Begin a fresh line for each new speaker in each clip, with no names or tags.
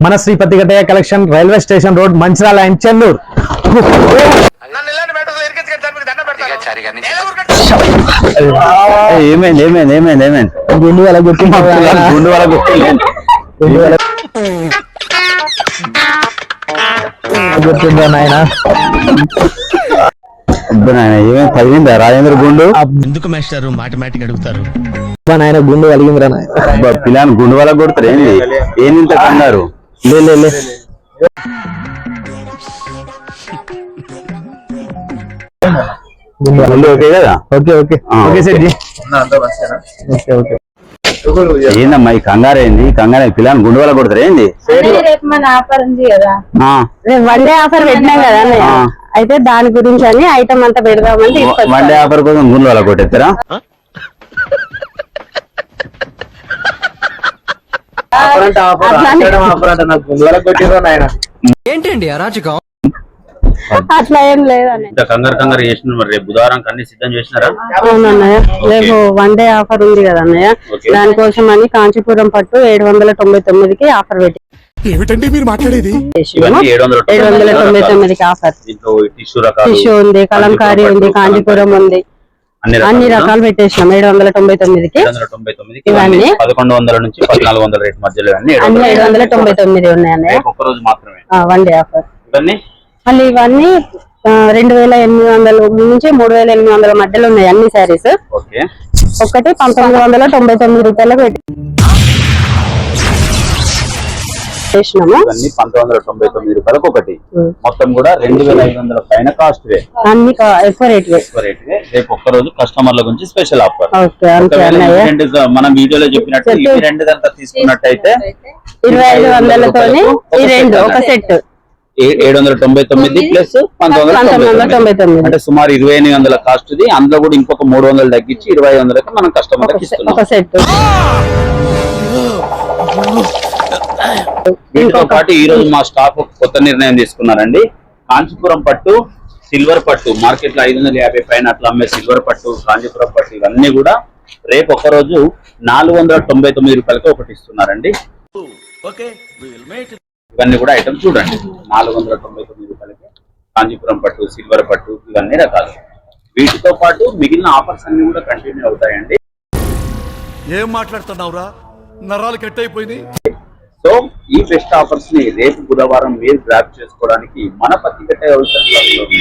మన Sripathi Gattaiah collection, railway station road, Mancherial and Chennur.
ఏమైంది
గుండు వల్ల గుర్తుందా నాయన?
ఏమేమి పదిలిందా రాజేంద్ర గుండు?
ఎందుకు మాస్టారు మాటమాటిక్ అడుగుతారు?
నాయన గుండు కలిగిందిరా నాయన.
పిల్లని గుండు వల్ల కొడతారు ఏంది? ఏంది కన్నారు?
లే
ఓకే కదా?
Okay set.
ఏందమ్మా ఈ కంగారు? ఏంది కంగారు? పిల్లని గుండు వల్ల కొడతారు ఏంది?
వన్ డే ఆఫర్ పెట్టినాం కదా, అయితే దాని గురించి అని ఐటమ్ అంతా పెడదామని.
వన్ డే ఆఫర్ కోసం గుండు వల్ల కొట్టేస్తారా?
ఏంటండి అరాచకం?
అట్లా ఏం లేదని
కంగారు చేసిన. మరి రేపు బుధవారం అన్ని సిద్ధం చేసినారా?
అవునన్నయ్య, రేపు వన్ డే ఆఫర్ ఉంది కదా అన్నయ్య, దానికోసం అని కాంచీపురం పట్టు 799కి ఆఫర్ పెట్టి.
ఏమిటండి మీరు మాట్లాడేది?
799కి ఆఫర్. టిష్యూ ఉంది, కలంకారీ ఉంది, కాంచీపురం ఉంది, అన్ని రకాలు పెట్టేసినాం 799కి. ఇవన్నీ
1100 నుంచి 1400 రేట్ మధ్యలో
అన్ని 799 ఉన్నాయన్నయ్య, వన్ డే ఆఫర్. మళ్ళీ ఇవన్నీ 2800 నుంచి 3800 మధ్యలో ఉన్నాయి అన్ని శారీస్. ఒకటి 1999 రూపాయలు పెట్టేసినాము.
1999 రూపాయలకు ఒకటి, మొత్తం కూడా 2500 పైన కాస్ట్.
అన్ని ఎక్కువ రేట్.
రేపు ఒక్కరోజు కస్టమర్ల గురించి స్పెషల్ ఆఫర్. మనం వీడియోలో చెప్పినట్టు ఈ రెండు దంతా తీసుకున్నట్టయితే
2500తోని ఈ రెండు ఒక సెట్
799 ప్లస్ 1999 అంటే సుమారు 2800 కాస్ట్. అందులో కూడా ఇంకొక 300 తగ్గించి 2500కి మనం కస్టమర్లకు ఇస్తున్నాం. వీటితో పాటు ఈ రోజు మా స్టాఫ్ కొత్త నిర్ణయం తీసుకున్నారండి. కాంచీపురం పట్టు, సిల్వర్ పట్టు మార్కెట్ లో 550 పైన అట్లా అమ్మే సిల్వర్ పట్టు, కాంచీపురం పట్టు ఇవన్నీ కూడా రేపు ఒక్కరోజు 499 రూపాయలకి ఒకటి ఇస్తున్నారండి. ఇవన్నీ కూడా ఐటమ్ చూడండి, 499 రూపాయలకి కాంచీపురం పట్టు, సిల్వర్ పట్టు ఇవన్నీ రకాలు. వీటితో పాటు మిగిలిన ఆఫర్స్ అన్ని కూడా కంటిన్యూ అవుతాయండి.
ఏం మాట్లాడుతున్నావురా? నరాలు కట్ అయిపోయింది.
సో ఈ బెస్ట్ ఆఫర్స్ ని రేపు బుధవారం మీరు గ్రాప్ చేసుకోవడానికి మన పత్తికట్ట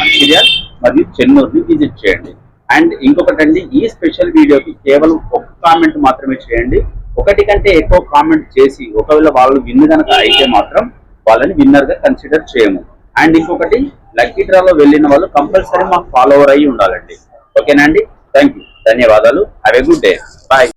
మంచిర్యాల మరియు చెన్నూరుని విజిట్ చేయండి. అండ్ ఇంకొకటండి, ఈ స్పెషల్ వీడియోకి కేవలం ఒక కామెంట్ మాత్రమే చేయండి. ఒకటి కంటే ఎక్కువ కామెంట్ చేసి ఒకవేళ వాళ్ళు విన్ కనుక అయితే మాత్రం వాళ్ళని విన్నర్ గా కన్సిడర్ చేయము. అండ్ ఇంకొకటి, లక్కీ డ్రాలో వెళ్ళిన వాళ్ళు కంపల్సరీ మాకు ఫాలోవర్ అయ్యి ఉండాలండి. ఓకేనా అండి? థ్యాంక్ యూ, ధన్యవాదాలు. Have a good day, bye.